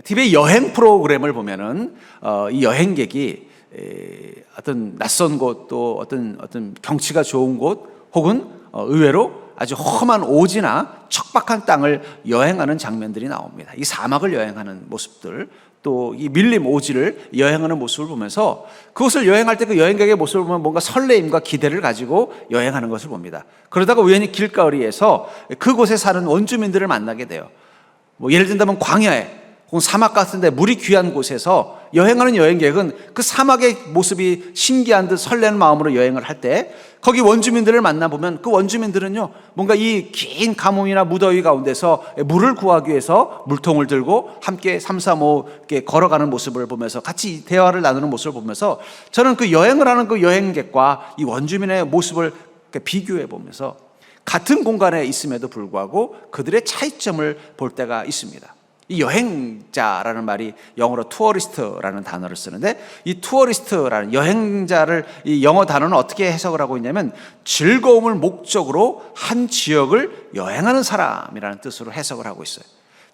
TV의 여행 프로그램을 보면은 이 여행객이 어떤 낯선 곳, 또 어떤 경치가 좋은 곳, 혹은 의외로 아주 험한 오지나 척박한 땅을 여행하는 장면들이 나옵니다. 이 사막을 여행하는 모습들, 또 이 밀림 오지를 여행하는 모습을 보면서 그곳을 여행할 때 그 여행객의 모습을 보면 뭔가 설레임과 기대를 가지고 여행하는 것을 봅니다. 그러다가 우연히 길거리에서 그곳에 사는 원주민들을 만나게 돼요. 뭐 예를 든다면 광야에 혹은 사막 같은 데 물이 귀한 곳에서 여행하는 여행객은 그 사막의 모습이 신기한 듯 설레는 마음으로 여행을 할 때 거기 원주민들을 만나보면 그 원주민들은요, 뭔가 이 긴 가뭄이나 무더위 가운데서 물을 구하기 위해서 물통을 들고 함께 삼삼오오 걸어가는 모습을 보면서 같이 대화를 나누는 모습을 보면서 저는 그 여행을 하는 그 여행객과 이 원주민의 모습을 비교해 보면서 같은 공간에 있음에도 불구하고 그들의 차이점을 볼 때가 있습니다. 이 여행자라는 말이 영어로 투어리스트라는 단어를 쓰는데, 이 투어리스트라는 여행자를 이 영어 단어는 어떻게 해석을 하고 있냐면 즐거움을 목적으로 한 지역을 여행하는 사람이라는 뜻으로 해석을 하고 있어요.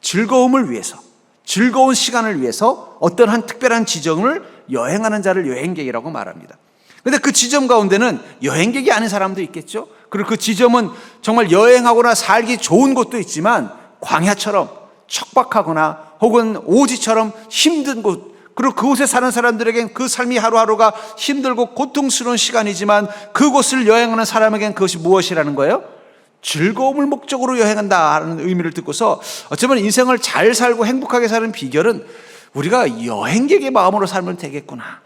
즐거움을 위해서, 즐거운 시간을 위해서 어떤 한 특별한 지점을 여행하는 자를 여행객이라고 말합니다. 근데 그 지점 가운데는 여행객이 아닌 사람도 있겠죠. 그리고 그 지점은 정말 여행하거나 살기 좋은 곳도 있지만 광야처럼 척박하거나 혹은 오지처럼 힘든 곳, 그리고 그곳에 사는 사람들에겐 그 삶이 하루하루가 힘들고 고통스러운 시간이지만 그곳을 여행하는 사람에겐 그것이 무엇이라는 거예요? 즐거움을 목적으로 여행한다는 의미를 듣고서 어쩌면 인생을 잘 살고 행복하게 사는 비결은 우리가 여행객의 마음으로 살면 되겠구나.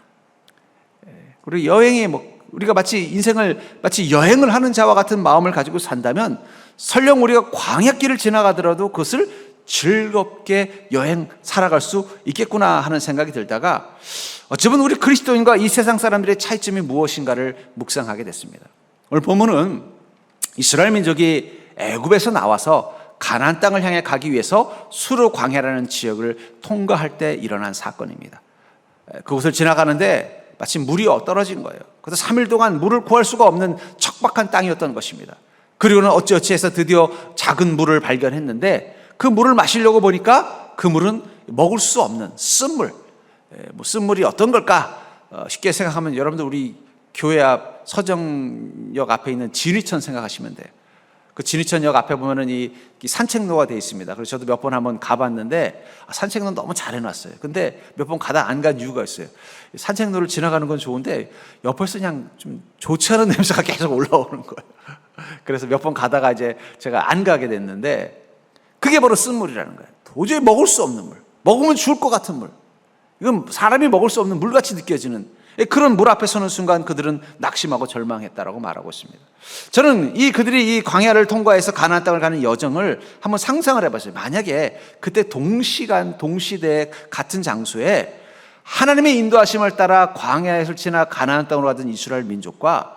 그리고 여행에 우리가 마치 인생을 마치 여행을 하는 자와 같은 마음을 가지고 산다면 설령 우리가 광야길을 지나가더라도 그것을 즐겁게 여행 살아갈 수 있겠구나 하는 생각이 들다가 어쩌면 우리 그리스도인과 이 세상 사람들의 차이점이 무엇인가를 묵상하게 됐습니다. 오늘 본문은 이스라엘 민족이 애굽에서 나와서 가나안 땅을 향해 가기 위해서 수르 광야라는 지역을 통과할 때 일어난 사건입니다. 그곳을 지나가는데 마침 물이 떨어진 거예요. 그래서 3일 동안 물을 구할 수가 없는 척박한 땅이었던 것입니다. 그리고는 어찌어찌 해서 드디어 작은 물을 발견했는데 그 물을 마시려고 보니까 그 물은 먹을 수 없는 쓴물. 쓴물이 어떤 걸까? 쉽게 생각하면 여러분들 우리 교회 앞 서정역 앞에 있는 진위천 생각하시면 돼요. 그 진위천역 앞에 보면은 이 산책로가 되어 있습니다. 그래서 저도 몇 번 한번 가봤는데 산책로 너무 잘 해놨어요. 근데 몇 번 가다 안 간 이유가 있어요. 산책로를 지나가는 건 좋은데 옆에서 그냥 좀 좋지 않은 냄새가 계속 올라오는 거예요. 그래서 몇 번 가다가 이제 제가 안 가게 됐는데 그게 바로 쓴물이라는 거예요. 도저히 먹을 수 없는 물, 먹으면 죽을 것 같은 물, 이건 사람이 먹을 수 없는 물같이 느껴지는 그런 물 앞에 서는 순간 그들은 낙심하고 절망했다라고 말하고 있습니다. 저는 그들이 이 광야를 통과해서 가나안 땅을 가는 여정을 한번 상상을 해봤어요. 만약에 그때 동시대 같은 장소에 하나님의 인도하심을 따라 광야에서 지나 가나안 땅으로 가던 이스라엘 민족과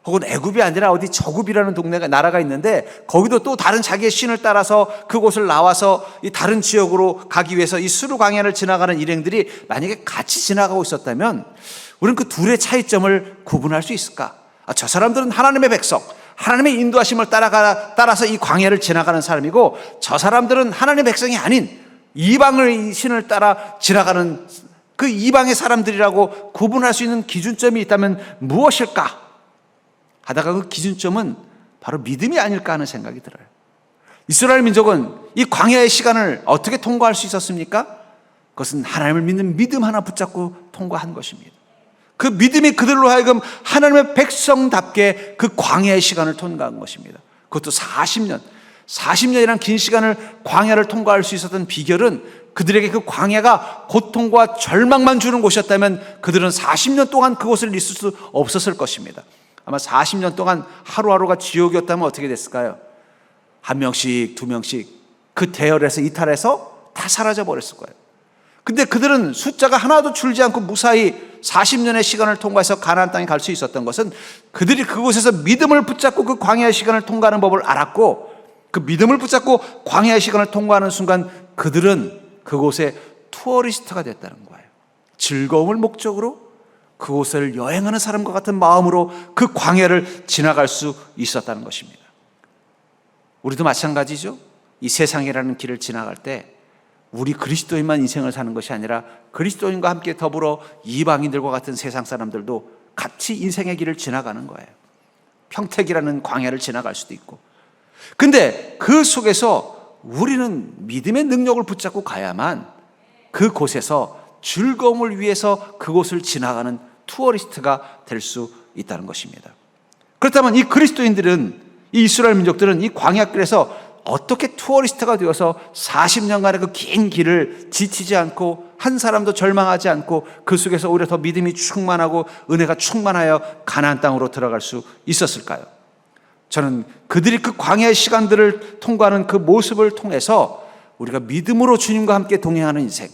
혹은 애굽이 아니라 어디 저굽이라는 동네가 나라가 있는데 거기도 또 다른 자기의 신을 따라서 그곳을 나와서 이 다른 지역으로 가기 위해서 이 수르 광야를 지나가는 일행들이 만약에 같이 지나가고 있었다면 우리는 그 둘의 차이점을 구분할 수 있을까? 저 사람들은 하나님의 백성, 하나님의 인도하심을 따라서 이 광야를 지나가는 사람이고 저 사람들은 하나님의 백성이 아닌 이방의 신을 따라 지나가는 그 이방의 사람들이라고 구분할 수 있는 기준점이 있다면 무엇일까? 하다가 그 기준점은 바로 믿음이 아닐까 하는 생각이 들어요. 이스라엘 민족은 이 광야의 시간을 어떻게 통과할 수 있었습니까? 그것은 하나님을 믿는 믿음 하나 붙잡고 통과한 것입니다. 그 믿음이 그들로 하여금 하나님의 백성답게 그 광야의 시간을 통과한 것입니다. 그것도 40년이라는 긴 시간을 광야를 통과할 수 있었던 비결은 그들에게 그 광야가 고통과 절망만 주는 곳이었다면 그들은 40년 동안 그곳을 있을 수 없었을 것입니다. 아마 40년 동안 하루하루가 지옥이었다면 어떻게 됐을까요? 한 명씩, 두 명씩 그 대열에서 이탈해서 다 사라져 버렸을 거예요. 근데 그들은 숫자가 하나도 줄지 않고 무사히 40년의 시간을 통과해서 가나안 땅에 갈 수 있었던 것은 그들이 그곳에서 믿음을 붙잡고 그 광야의 시간을 통과하는 법을 알았고, 그 믿음을 붙잡고 광야의 시간을 통과하는 순간 그들은 그곳에 투어리스트가 됐다는 거예요. 즐거움을 목적으로 그곳을 여행하는 사람과 같은 마음으로 그 광야를 지나갈 수 있었다는 것입니다. 우리도 마찬가지죠. 이 세상이라는 길을 지나갈 때 우리 그리스도인만 인생을 사는 것이 아니라 그리스도인과 함께 더불어 이방인들과 같은 세상 사람들도 같이 인생의 길을 지나가는 거예요. 평택이라는 광야를 지나갈 수도 있고. 근데 그 속에서 우리는 믿음의 능력을 붙잡고 가야만 그곳에서 즐거움을 위해서 그곳을 지나가는 투어리스트가 될 수 있다는 것입니다. 그렇다면 이 그리스도인들은, 이 이스라엘 민족들은 이 광야길에서 어떻게 투어리스트가 되어서 40년간의 그 긴 길을 지치지 않고 한 사람도 절망하지 않고 그 속에서 오히려 더 믿음이 충만하고 은혜가 충만하여 가나안 땅으로 들어갈 수 있었을까요? 저는 그들이 그 광야의 시간들을 통과하는 그 모습을 통해서 우리가 믿음으로 주님과 함께 동행하는 인생,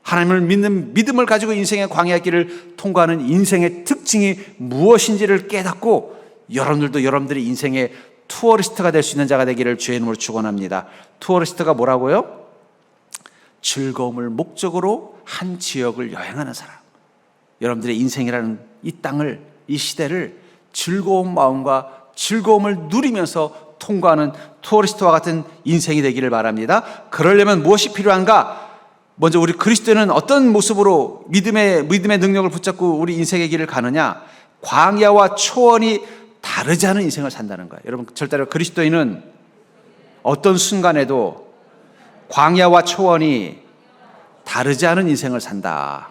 하나님을 믿는 믿음을 가지고 인생의 광야 길을 통과하는 인생의 특징이 무엇인지를 깨닫고 여러분들도 여러분들의 인생의 투어리스트가 될 수 있는 자가 되기를 주의 이름으로 축원합니다. 투어리스트가 뭐라고요? 즐거움을 목적으로 한 지역을 여행하는 사람. 여러분들의 인생이라는 이 땅을, 이 시대를 즐거운 마음과 즐거움을 누리면서 통과하는 투어리스트와 같은 인생이 되기를 바랍니다. 그러려면 무엇이 필요한가? 먼저 우리 그리스도인은 어떤 모습으로 믿음의 능력을 붙잡고 우리 인생의 길을 가느냐? 광야와 초원이 다르지 않은 인생을 산다는 거예요. 여러분, 절대로 그리스도인은 어떤 순간에도 광야와 초원이 다르지 않은 인생을 산다.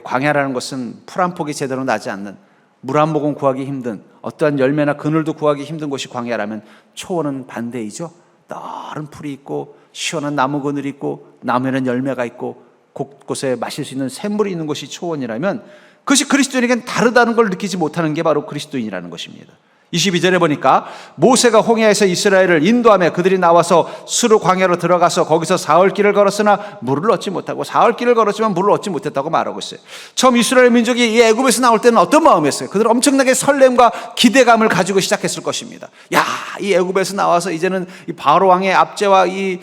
광야라는 것은 풀 한 폭이 제대로 나지 않는, 물 한 모금 구하기 힘든, 어떠한 열매나 그늘도 구하기 힘든 곳이 광야라면 초원은 반대이죠. 넓은 풀이 있고 시원한 나무 그늘이 있고 나무에는 열매가 있고 곳곳에 마실 수 있는 샘물이 있는 곳이 초원이라면 그것이 그리스도인에게는 다르다는 걸 느끼지 못하는 게 바로 그리스도인이라는 것입니다. 22절에 보니까 모세가 홍해에서 이스라엘을 인도하며 그들이 나와서 수르 광야로 들어가서 거기서 사흘 길을 걸었으나 물을 얻지 못하고 사흘 길을 걸었지만 물을 얻지 못했다고 말하고 있어요. 처음 이스라엘 민족이 이 애굽에서 나올 때는 어떤 마음이었어요? 그들은 엄청나게 설렘과 기대감을 가지고 시작했을 것입니다. 야, 이 애굽에서 나와서 이제는 이 바로 왕의 압제와 이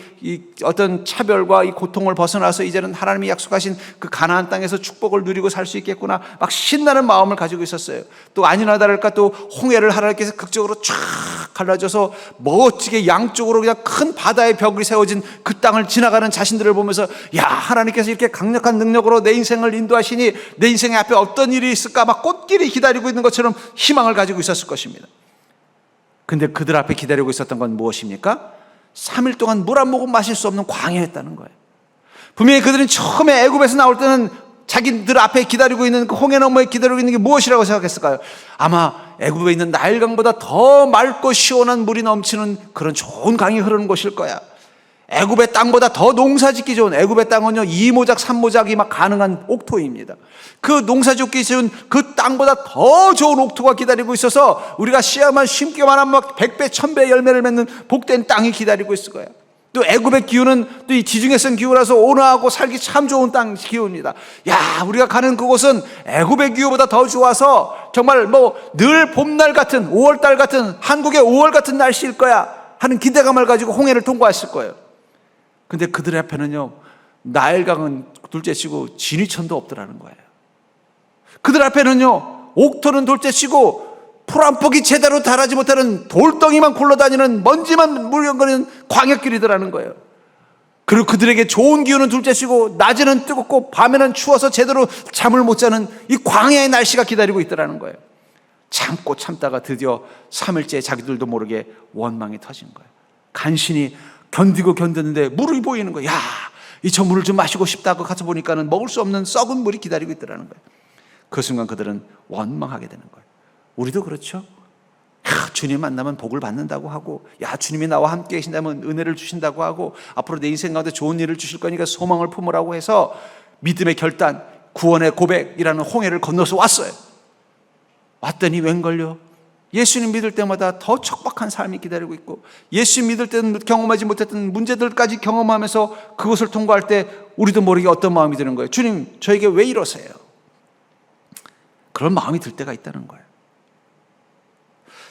어떤 차별과 이 고통을 벗어나서 이제는 하나님이 약속하신 그 가나안 땅에서 축복을 누리고 살 수 있겠구나, 막 신나는 마음을 가지고 있었어요. 또 아니나 다를까 또 홍해를 하나님께서 극적으로 쫙 갈라져서 멋지게 양쪽으로 그냥 큰 바다의 벽이 세워진 그 땅을 지나가는 자신들을 보면서, 야, 하나님께서 이렇게 강력한 능력으로 내 인생을 인도하시니 내 인생의 앞에 어떤 일이 있을까, 막 꽃길이 기다리고 있는 것처럼 희망을 가지고 있었을 것입니다. 근데 그들 앞에 기다리고 있었던 건 무엇입니까? 3일 동안 물 한 모금 마실 수 없는 광야였다는 거예요. 분명히 그들은 처음에 애굽에서 나올 때는 자기들 앞에 기다리고 있는 그 홍해 너머에 기다리고 있는 게 무엇이라고 생각했을까요? 아마 애굽에 있는 나일강보다 더 맑고 시원한 물이 넘치는 그런 좋은 강이 흐르는 곳일 거야. 애굽의 땅보다 더 농사짓기 좋은, 애굽의 땅은요 2모작 3모작이 막 가능한 옥토입니다. 그 농사짓기 좋은 그 땅보다 더 좋은 옥토가 기다리고 있어서 우리가 씨앗만 심기만 하면 막 100배 1000배 열매를 맺는 복된 땅이 기다리고 있을 거야. 또 애굽의 기후는 또 이 지중해성 기후라서 온화하고 살기 참 좋은 땅 기후입니다. 야, 우리가 가는 그곳은 애굽의 기후보다 더 좋아서 정말 뭐 늘 봄날 같은 5월달 같은 한국의 5월 같은 날씨일 거야 하는 기대감을 가지고 홍해를 통과했을 거예요. 근데 그들 앞에는요 나일강은 둘째치고 진위천도 없더라는 거예요. 그들 앞에는요 옥토는 둘째치고 풀 한 폭이 제대로 자라지 못하는 돌덩이만 굴러다니는 먼지만 물렁거리는 광야길이더라는 거예요. 그리고 그들에게 좋은 기후는 둘째치고 낮에는 뜨겁고 밤에는 추워서 제대로 잠을 못 자는 이 광야의 날씨가 기다리고 있더라는 거예요. 참고 참다가 드디어 3일째 자기들도 모르게 원망이 터진 거예요. 간신히 견디고 견뎠는데 물이 보이는 거예요. 야, 이 저 물을 좀 마시고 싶다고 가서 보니까는 먹을 수 없는 썩은 물이 기다리고 있더라는 거예요. 그 순간 그들은 원망하게 되는 거예요. 우리도 그렇죠. 야, 주님 만나면 복을 받는다고 하고, 야, 주님이 나와 함께 계신다면 은혜를 주신다고 하고, 앞으로 내 인생 가운데 좋은 일을 주실 거니까 소망을 품으라고 해서 믿음의 결단, 구원의 고백이라는 홍해를 건너서 왔어요. 왔더니 웬걸요? 예수님 믿을 때마다 더 척박한 삶이 기다리고 있고, 예수님 믿을 때는 경험하지 못했던 문제들까지 경험하면서 그것을 통과할 때 우리도 모르게 어떤 마음이 드는 거예요. 주님, 저에게 왜 이러세요? 그런 마음이 들 때가 있다는 거예요.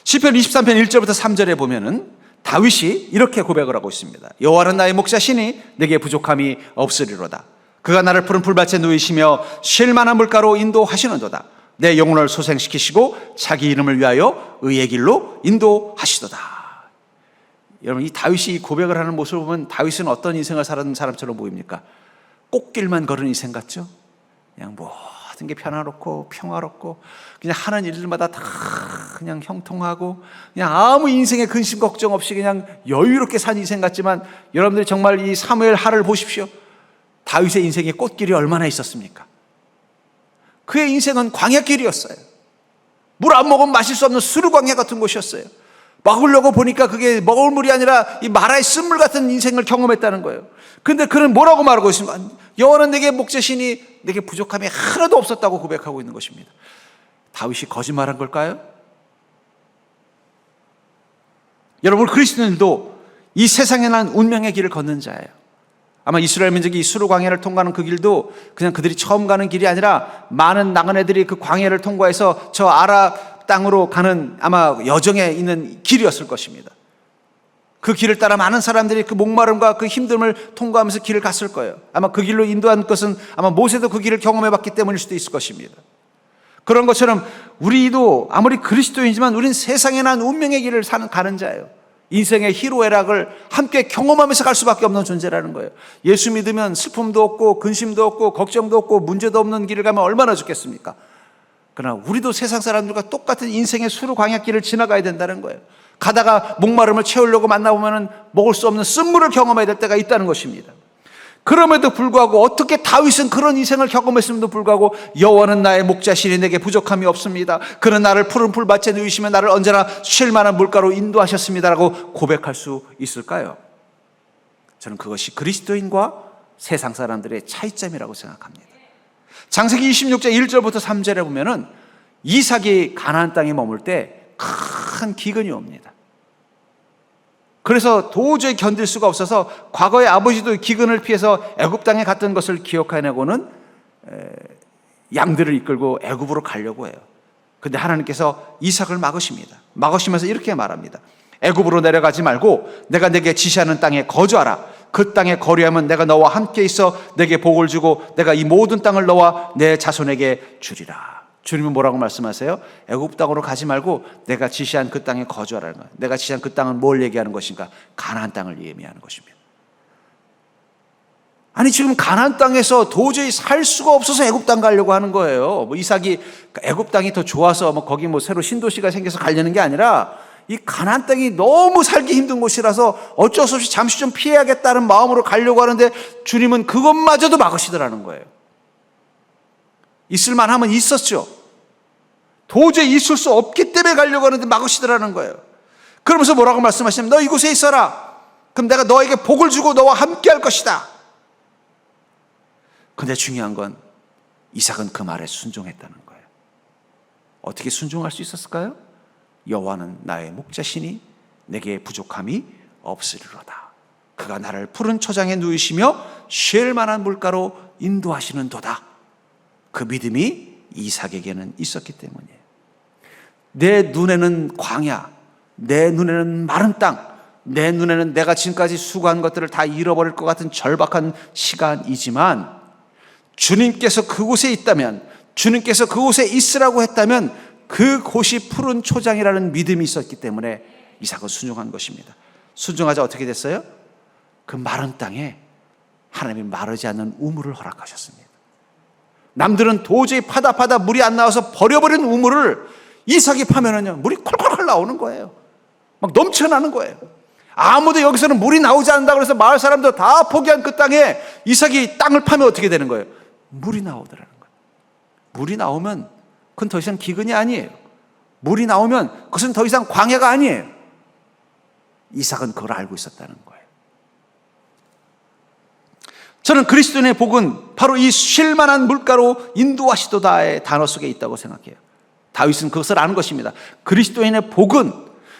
시편 23편 1절부터 3절에 보면은 다윗이 이렇게 고백을 하고 있습니다. 여호와는 나의 목자시니 내게 부족함이 없으리로다. 그가 나를 푸른 풀밭에 누이시며 쉴 만한 물가로 인도하시는도다. 내 영혼을 소생시키시고 자기 이름을 위하여 의의 길로 인도하시도다. 여러분, 이 다윗이 이 고백을 하는 모습을 보면 다윗은 어떤 인생을 살았는 사람처럼 보입니까? 꽃길만 걸은 인생 같죠? 그냥 모든 게 편안하고 평화롭고 그냥 하는 일들마다 다 그냥 형통하고 그냥 아무 인생의 근심 걱정 없이 그냥 여유롭게 산 인생 같지만, 여러분들이 정말 이 사무엘 하를 보십시오. 다윗의 인생에 꽃길이 얼마나 있었습니까? 그의 인생은 광야길이었어요. 물 안 먹으면 마실 수 없는 수르광야 같은 곳이었어요. 먹으려고 보니까 그게 먹을 물이 아니라 이 마라의 쓴물 같은 인생을 경험했다는 거예요. 근데 그는 뭐라고 말하고 있습니까? 여호와는 내게 목자시니 내게 부족함이 하나도 없었다고 고백하고 있는 것입니다. 다윗이 거짓말한 걸까요? 여러분, 그리스도인들도 이 세상에 난 운명의 길을 걷는 자예요. 아마 이스라엘 민족이 이 수르 광야를 통과하는 그 길도 그냥 그들이 처음 가는 길이 아니라 많은 나그네들이 그 광야를 통과해서 저 아랍 땅으로 가는 아마 여정에 있는 길이었을 것입니다. 그 길을 따라 많은 사람들이 그 목마름과 그 힘듦을 통과하면서 길을 갔을 거예요. 아마 그 길로 인도한 것은 아마 모세도 그 길을 경험해봤기 때문일 수도 있을 것입니다. 그런 것처럼 우리도 아무리 그리스도인이지만 우린 세상에 난 운명의 길을 가는 자예요. 인생의 희로애락을 함께 경험하면서 갈 수밖에 없는 존재라는 거예요. 예수 믿으면 슬픔도 없고 근심도 없고 걱정도 없고 문제도 없는 길을 가면 얼마나 좋겠습니까? 그러나 우리도 세상 사람들과 똑같은 인생의 수르 광야길을 지나가야 된다는 거예요. 가다가 목마름을 채우려고 만나보면 먹을 수 없는 쓴물을 경험해야 될 때가 있다는 것입니다. 그럼에도 불구하고 어떻게 다윗은 그런 인생을 경험했음에도 불구하고 여호와는 나의 목자시니 내게 부족함이 없습니다. 그는 나를 푸른 풀밭에 누이시며 나를 언제나 쉴 만한 물가로 인도하셨습니다라고 고백할 수 있을까요? 저는 그것이 그리스도인과 세상 사람들의 차이점이라고 생각합니다. 창세기 26장 1절부터 3절에 보면은 이삭이 가나안 땅에 머물 때 큰 기근이 옵니다. 그래서 도저히 견딜 수가 없어서 과거에 아버지도 기근을 피해서 애굽 땅에 갔던 것을 기억해내고는 양들을 이끌고 애굽으로 가려고 해요. 그런데 하나님께서 이삭을 막으십니다. 막으시면서 이렇게 말합니다. 애굽으로 내려가지 말고 내가 내게 지시하는 땅에 거주하라. 그 땅에 거류하면 내가 너와 함께 있어 내게 복을 주고 내가 이 모든 땅을 너와 내 자손에게 주리라. 주님은 뭐라고 말씀하세요? 애굽 땅으로 가지 말고 내가 지시한 그 땅에 거주하라는 거예요. 내가 지시한 그 땅은 뭘 얘기하는 것인가? 가나안 땅을 의미하는 것입니다. 아니, 지금 가나안 땅에서 도저히 살 수가 없어서 애굽 땅 가려고 하는 거예요. 뭐 이삭이 애굽 땅이 더 좋아서 뭐 거기 뭐 새로 신도시가 생겨서 가려는 게 아니라 이 가나안 땅이 너무 살기 힘든 곳이라서 어쩔 수 없이 잠시 좀 피해야겠다는 마음으로 가려고 하는데 주님은 그것마저도 막으시더라는 거예요. 있을만 하면 있었죠. 도저히 있을 수 없기 때문에 가려고 하는데 막으시더라는 거예요. 그러면서 뭐라고 말씀하시냐면 너 이곳에 있어라. 그럼 내가 너에게 복을 주고 너와 함께 할 것이다. 근데 중요한 건 이삭은 그 말에 순종했다는 거예요. 어떻게 순종할 수 있었을까요? 여호와는 나의 목자시니 내게 부족함이 없으리로다. 그가 나를 푸른 초장에 누이시며 쉴 만한 물가로 인도하시는도다. 그 믿음이 이삭에게는 있었기 때문이에요. 내 눈에는 광야, 내 눈에는 마른 땅, 내 눈에는 내가 지금까지 수고한 것들을 다 잃어버릴 것 같은 절박한 시간이지만 주님께서 그곳에 있다면, 주님께서 그곳에 있으라고 했다면 그곳이 푸른 초장이라는 믿음이 있었기 때문에 이삭은 순종한 것입니다. 순종하자 어떻게 됐어요? 그 마른 땅에 하나님이 마르지 않는 우물을 허락하셨습니다. 남들은 도저히 파다 물이 안 나와서 버려버린 우물을 이삭이 파면은요, 물이 콜콜콜 나오는 거예요. 막 넘쳐나는 거예요. 아무도 여기서는 물이 나오지 않는다 그래서 마을 사람들 다 포기한 그 땅에 이삭이 땅을 파면 어떻게 되는 거예요? 물이 나오더라는 거예요. 물이 나오면 그건 더 이상 기근이 아니에요. 물이 나오면 그것은 더 이상 광야가 아니에요. 이삭은 그걸 알고 있었다는 거예요. 저는 그리스도인의 복은 바로 이 쉴만한 물가로 인도하시도다의 단어 속에 있다고 생각해요. 다윗은 그것을 아는 것입니다. 그리스도인의 복은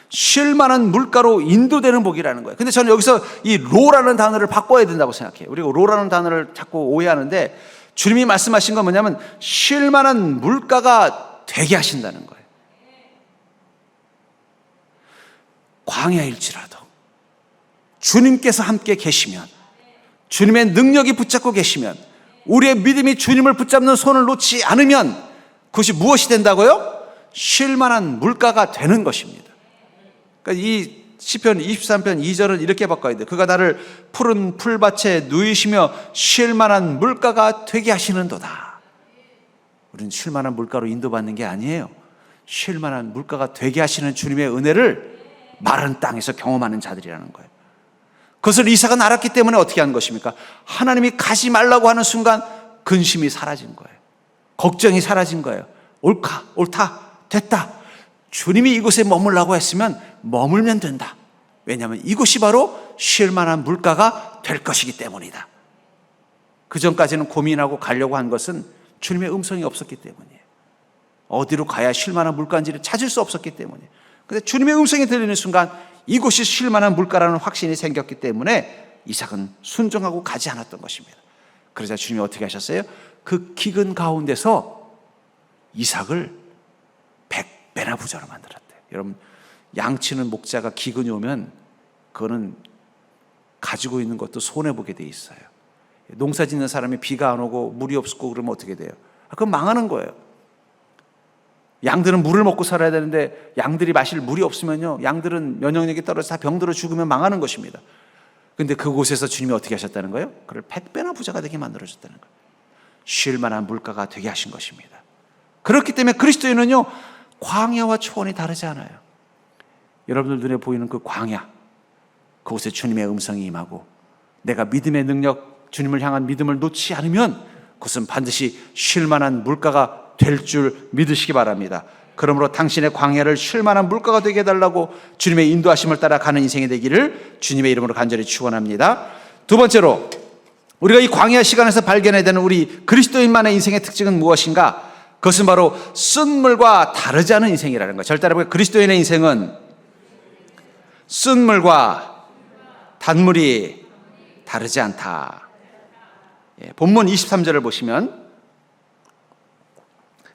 쉴만한 물가로 인도되는 복이라는 거예요. 근데 저는 여기서 이 로라는 단어를 바꿔야 된다고 생각해요. 우리가 로라는 단어를 자꾸 오해하는데 주님이 말씀하신 건 뭐냐면 쉴만한 물가가 되게 하신다는 거예요. 광야일지라도 주님께서 함께 계시면, 주님의 능력이 붙잡고 계시면, 우리의 믿음이 주님을 붙잡는 손을 놓지 않으면 그것이 무엇이 된다고요? 쉴만한 물가가 되는 것입니다. 그러니까 이 시편 23편 2절은 이렇게 바꿔야 돼. 그가 나를 푸른 풀밭에 누이시며 쉴 만한 물가가 되게 하시는도다. 우리는 쉴 만한 물가로 인도받는 게 아니에요. 쉴 만한 물가가 되게 하시는 주님의 은혜를 마른 땅에서 경험하는 자들이라는 거예요. 그것을 이삭은 알았기 때문에 어떻게 한 것입니까? 하나님이 가지 말라고 하는 순간 근심이 사라진 거예요. 걱정이 사라진 거예요. 옳다, 됐다. 주님이 이곳에 머물라고 했으면 머물면 된다. 왜냐하면 이곳이 바로 쉴 만한 물가가 될 것이기 때문이다. 그 전까지는 고민하고 가려고 한 것은 주님의 음성이 없었기 때문이에요. 어디로 가야 쉴 만한 물가인지를 찾을 수 없었기 때문이에요. 그런데 주님의 음성이 들리는 순간 이곳이 쉴 만한 물가라는 확신이 생겼기 때문에 이삭은 순종하고 가지 않았던 것입니다. 그러자 주님이 어떻게 하셨어요? 그 기근 가운데서 이삭을 100배나 부자로 만들었대요. 여러분, 양치는 목자가 기근이 오면 그거는 가지고 있는 것도 손해보게 돼 있어요. 농사 짓는 사람이 비가 안 오고 물이 없고 그러면 어떻게 돼요? 그건 망하는 거예요. 양들은 물을 먹고 살아야 되는데 양들이 마실 물이 없으면요, 양들은 면역력이 떨어져서 다 병들어 죽으면 망하는 것입니다. 그런데 그곳에서 주님이 어떻게 하셨다는 거예요? 그를 100배나 부자가 되게 만들어줬다는 거예요. 쉴 만한 물가가 되게 하신 것입니다. 그렇기 때문에 그리스도인은요, 광야와 초원이 다르지 않아요. 여러분들 눈에 보이는 그 광야, 그곳에 주님의 음성이 임하고 내가 믿음의 능력, 주님을 향한 믿음을 놓지 않으면 그것은 반드시 쉴 만한 물가가 될 줄 믿으시기 바랍니다. 그러므로 당신의 광야를 쉴 만한 물가가 되게 해달라고 주님의 인도하심을 따라 가는 인생이 되기를 주님의 이름으로 간절히 축원합니다. 두 번째로, 우리가 이 광야 시간에서 발견해야 되는 우리 그리스도인만의 인생의 특징은 무엇인가? 그것은 바로 쓴물과 다르지 않은 인생이라는 거예요. 절대 여러분, 그리스도인의 인생은 쓴물과 단물이 다르지 않다. 본문 23절을 보시면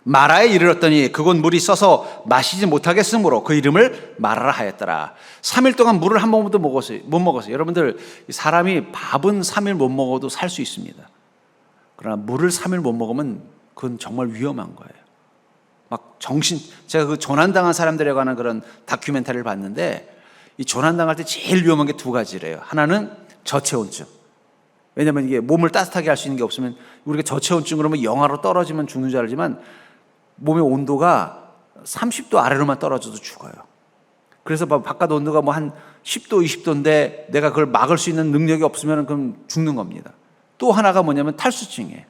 마라에 이르렀더니 그곳 물이 써서 마시지 못하겠으므로 그 이름을 마라라 하였더라. 3일 동안 물을 한 번도 못 먹었어요. 여러분들, 사람이 밥은 3일 못 먹어도 살 수 있습니다. 그러나 물을 3일 못 먹으면 그건 정말 위험한 거예요. 제가 그 조난당한 사람들에 관한 그런 다큐멘터리를 봤는데, 이 조난당할 때 제일 위험한 게 두 가지래요. 하나는 저체온증. 왜냐하면 이게 몸을 따뜻하게 할 수 있는 게 없으면, 우리가 저체온증 그러면 영하로 떨어지면 죽는 줄 알지만 몸의 온도가 30도 아래로만 떨어져도 죽어요. 그래서 바깥 온도가 뭐 한 10도, 20도인데 내가 그걸 막을 수 있는 능력이 없으면 그럼 죽는 겁니다. 또 하나가 뭐냐면 탈수증이에요.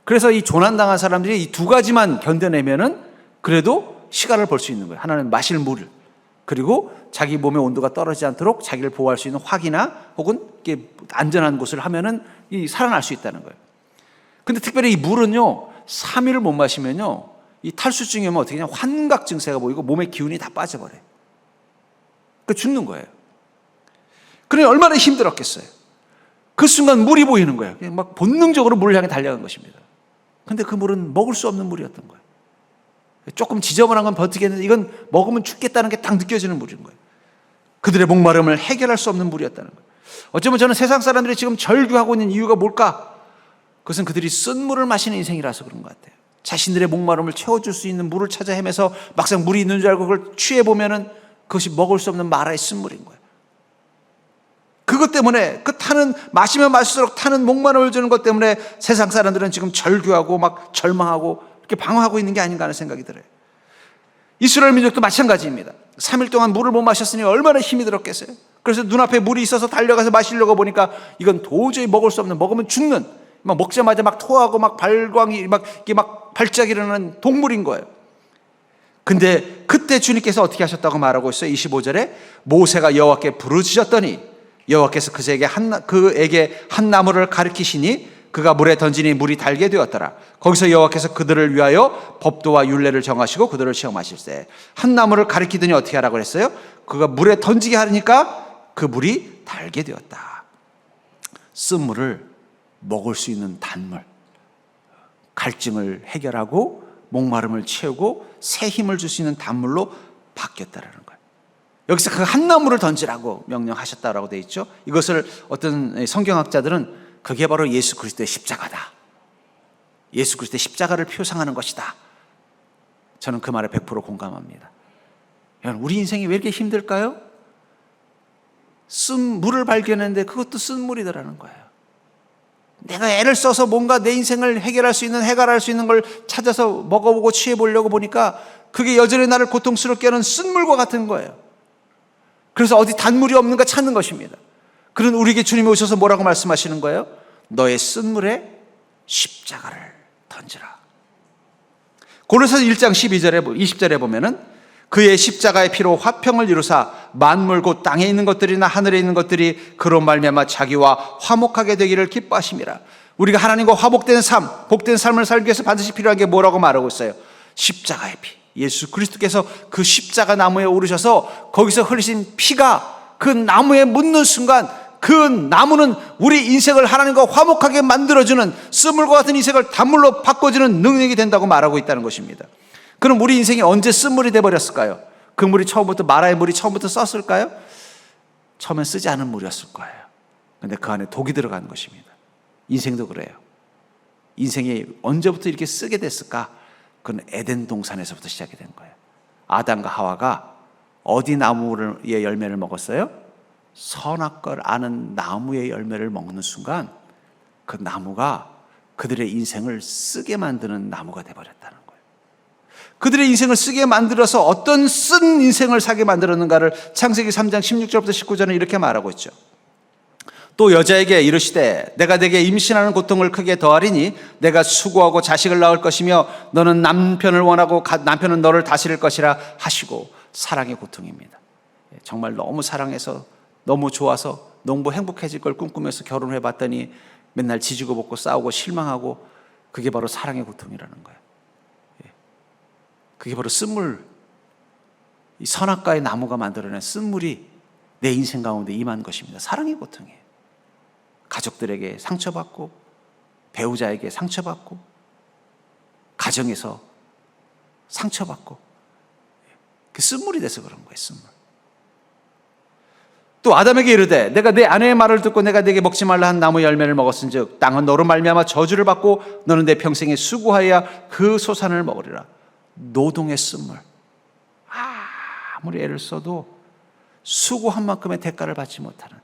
그래서 이 조난당한 사람들이 이 두 가지만 견뎌내면은 그래도 시간을 벌 수 있는 거예요. 하나는 마실 물을, 그리고 자기 몸의 온도가 떨어지지 않도록 자기를 보호할 수 있는 확이나 혹은 이렇게 안전한 곳을 하면은 살아날 수 있다는 거예요. 근데 특별히 이 물은요, 3일을 못 마시면요, 이 탈수증이 오면 어떻게 하냐, 환각 증세가 보이고 몸의 기운이 다 빠져버려요. 그러니까 죽는 거예요. 그러니 얼마나 힘들었겠어요. 그 순간 물이 보이는 거예요. 그냥 막 본능적으로 물을 향해 달려간 것입니다. 근데 그 물은 먹을 수 없는 물이었던 거예요. 조금 지저분한 건 버티겠는데 이건 먹으면 죽겠다는 게 딱 느껴지는 물인 거예요. 그들의 목마름을 해결할 수 없는 물이었다는 거예요. 어쩌면 저는 세상 사람들이 지금 절규하고 있는 이유가 뭘까? 그것은 그들이 쓴 물을 마시는 인생이라서 그런 것 같아요. 자신들의 목마름을 채워줄 수 있는 물을 찾아 헤매서 막상 물이 있는 줄 알고 그걸 취해보면은 그것이 먹을 수 없는 마라의 쓴물인 거예요. 그것 때문에 마시면 마실수록 타는 목마름을 주는 것 때문에 세상 사람들은 지금 절규하고 막 절망하고 이렇게 방황하고 있는 게 아닌가 하는 생각이 들어요. 이스라엘 민족도 마찬가지입니다. 3일 동안 물을 못 마셨으니 얼마나 힘이 들었겠어요. 그래서 눈앞에 물이 있어서 달려가서 마시려고 보니까 이건 도저히 먹을 수 없는, 먹으면 죽는, 막 먹자마자 막 토하고 막 발광이 이게 막 발작이 일어나는 동물인 거예요. 근데 그때 주님께서 어떻게 하셨다고 말하고 있어요? 25절에 모세가 여호와께 부르짖었더니 여호와께서 그에게 한 나무를 가리키시니 그가 물에 던지니 물이 달게 되었더라. 거기서 여호와께서 그들을 위하여 법도와 율례를 정하시고 그들을 시험하실세. 한 나무를 가리키더니 어떻게 하라고 했어요? 그가 물에 던지게 하니까 그 물이 달게 되었다. 쓴물을 먹을 수 있는 단물, 갈증을 해결하고 목마름을 채우고 새 힘을 줄 수 있는 단물로 바뀌었다라는 거예요. 여기서 그 한 나무를 던지라고 명령하셨다라고 되어 있죠. 이것을 어떤 성경학자들은 그게 바로 예수 그리스도의 십자가다, 예수 그리스도의 십자가를 표상하는 것이다. 저는 그 말에 100% 공감합니다. 우리 인생이 왜 이렇게 힘들까요? 쓴 물을 발견했는데 그것도 쓴 물이더라는 거예요. 내가 애를 써서 뭔가 내 인생을 해결할 수 있는 걸 찾아서 먹어보고 취해보려고 보니까 그게 여전히 나를 고통스럽게 하는 쓴물과 같은 거예요. 그래서 어디 단물이 없는가 찾는 것입니다. 그런 우리에게 주님이 오셔서 뭐라고 말씀하시는 거예요? 너의 쓴물에 십자가를 던지라. 고린도서 1장 20절에 보면은 그의 십자가의 피로 화평을 이루사 만물 곧 땅에 있는 것들이나 하늘에 있는 것들이 그로 말미암아 자기와 화목하게 되기를 기뻐하심이라. 우리가 하나님과 화목된 삶, 복된 삶을 살기 위해서 반드시 필요한 게 뭐라고 말하고 있어요? 십자가의 피. 예수 그리스도께서 그 십자가 나무에 오르셔서 거기서 흘리신 피가 그 나무에 묻는 순간 그 나무는 우리 인생을 하나님과 화목하게 만들어주는 쓴물과 같은 인생을 단물로 바꿔주는 능력이 된다고 말하고 있다는 것입니다. 그럼 우리 인생이 언제 쓴물이 돼버렸을까요? 그 물이 처음부터 마라의 물이 처음부터 썼을까요? 처음엔 쓰지 않은 물이었을 거예요. 근데 그 안에 독이 들어간 것입니다. 인생도 그래요. 인생이 언제부터 이렇게 쓰게 됐을까? 그건 에덴 동산에서부터 시작이 된 거예요. 아담과 하와가 어디 나무의 열매를 먹었어요? 선악과를 아는 나무의 열매를 먹는 순간 그 나무가 그들의 인생을 쓰게 만드는 나무가 돼버렸다는 거예요. 그들의 인생을 쓰게 만들어서 어떤 쓴 인생을 사게 만들었는가를 창세기 3장 16절부터 19절은 이렇게 말하고 있죠. 또 여자에게 이르시되 내가 네게 임신하는 고통을 크게 더하리니 내가 수고하고 자식을 낳을 것이며 너는 남편을 원하고 남편은 너를 다스릴 것이라 하시고. 사랑의 고통입니다. 정말 너무 사랑해서 너무 좋아서 너무 행복해질 걸 꿈꾸면서 결혼해 봤더니 맨날 지지고 볶고 싸우고 실망하고, 그게 바로 사랑의 고통이라는 거예요. 그게 바로 쓴물, 이 선악과의 나무가 만들어낸 쓴물이 내 인생 가운데 임한 것입니다. 사랑의 고통이에요. 가족들에게 상처받고, 배우자에게 상처받고, 가정에서 상처받고, 그 쓴물이 돼서 그런 거예요. 쓴물. 또 아담에게 이르되 내가 내 아내의 말을 듣고 내가 네게 먹지 말라 한 나무 열매를 먹었은즉 땅은 너로 말미암아 저주를 받고 너는 내 평생에 수고하여야 그 소산을 먹으리라. 노동의 쓴물. 아무리 애를 써도 수고한 만큼의 대가를 받지 못하는,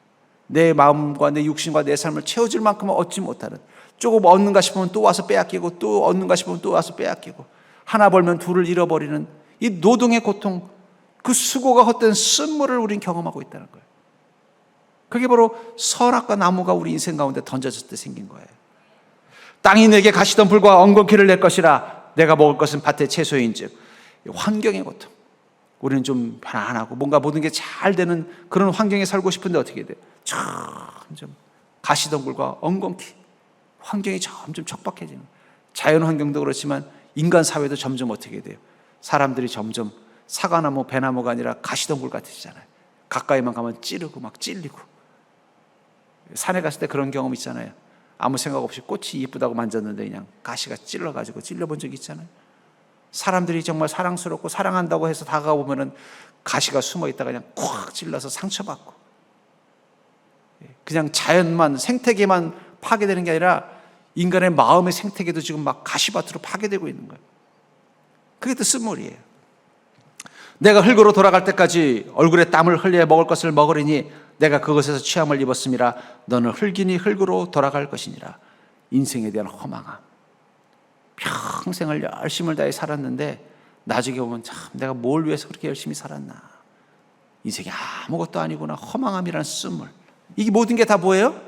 내 마음과 내 육신과 내 삶을 채워줄 만큼은 얻지 못하는, 조금 얻는가 싶으면 또 와서 빼앗기고, 또 얻는가 싶으면 또 와서 빼앗기고, 하나 벌면 둘을 잃어버리는 이 노동의 고통, 그 수고가 헛된 쓴물을 우린 경험하고 있다는 거예요. 그게 바로 선악과 나무가 우리 인생 가운데 던져졌을 때 생긴 거예요. 땅이 내게 가시던 불과 엉겅퀴를 낼 것이라 내가 먹을 것은 밭의 채소인즉. 환경의 고통. 우리는 좀 편안하고 뭔가 모든 게 잘 되는 그런 환경에 살고 싶은데 어떻게 돼요? 점점 가시던 불과 엉겅퀴. 환경이 점점 척박해지는 거예요. 자연 환경도 그렇지만 인간 사회도 점점 어떻게 돼요? 사람들이 점점 사과나무, 배나무가 아니라 가시덩굴 같으시잖아요. 가까이만 가면 찌르고 막 찔리고. 산에 갔을 때 그런 경험 있잖아요. 아무 생각 없이 꽃이 이쁘다고 만졌는데 그냥 가시가 찔러가지고 찔려본 적 있잖아요. 사람들이 정말 사랑스럽고 사랑한다고 해서 다가가 보면은 가시가 숨어 있다가 그냥 콱 찔러서 상처받고. 그냥 자연만, 생태계만 파괴되는 게 아니라 인간의 마음의 생태계도 지금 막 가시밭으로 파괴되고 있는 거예요. 그게 또 쓴물이에요. 내가 흙으로 돌아갈 때까지 얼굴에 땀을 흘려 먹을 것을 먹으리니 내가 그것에서 취함을 입었음이라. 너는 흙이니 흙으로 돌아갈 것이니라. 인생에 대한 허망함. 평생을 열심을 다해 살았는데 나중에 보면 참 내가 뭘 위해서 그렇게 열심히 살았나. 인생이 아무것도 아니구나. 허망함이라는 쓴물. 이게 모든 게 다 뭐예요?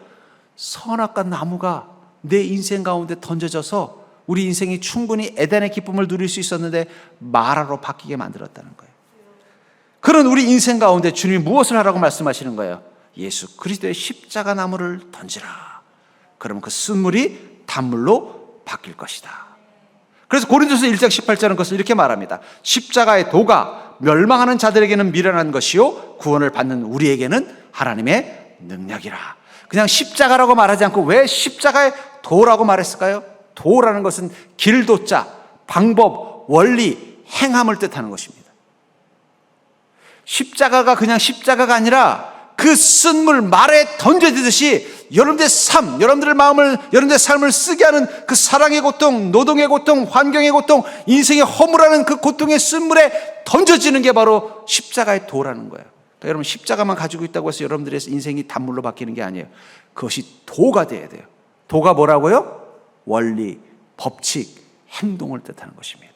선악과 나무가 내 인생 가운데 던져져서 우리 인생이 충분히 에덴의 기쁨을 누릴 수 있었는데 마라로 바뀌게 만들었다는 거예요. 그런 우리 인생 가운데 주님이 무엇을 하라고 말씀하시는 거예요? 예수 그리스도의 십자가 나무를 던지라. 그러면 그 쓴물이 단물로 바뀔 것이다. 그래서 고린도서 1장 18절은 그것을 이렇게 말합니다. 십자가의 도가 멸망하는 자들에게는 미련한 것이요 구원을 받는 우리에게는 하나님의 능력이라. 그냥 십자가라고 말하지 않고 왜 십자가의 도라고 말했을까요? 도라는 것은 길도자, 방법, 원리, 행함을 뜻하는 것입니다. 십자가가 그냥 십자가가 아니라 그 쓴물 말에 던져지듯이 여러분들의 삶, 여러분들의 마음을, 여러분들의 삶을 쓰게 하는 그 사랑의 고통, 노동의 고통, 환경의 고통, 인생의 허물하는 그 고통의 쓴물에 던져지는 게 바로 십자가의 도라는 거예요. 그러니까 여러분 십자가만 가지고 있다고 해서 여러분들의 인생이 단물로 바뀌는 게 아니에요. 그것이 도가 돼야 돼요. 도가 뭐라고요? 원리, 법칙, 행동을 뜻하는 것입니다.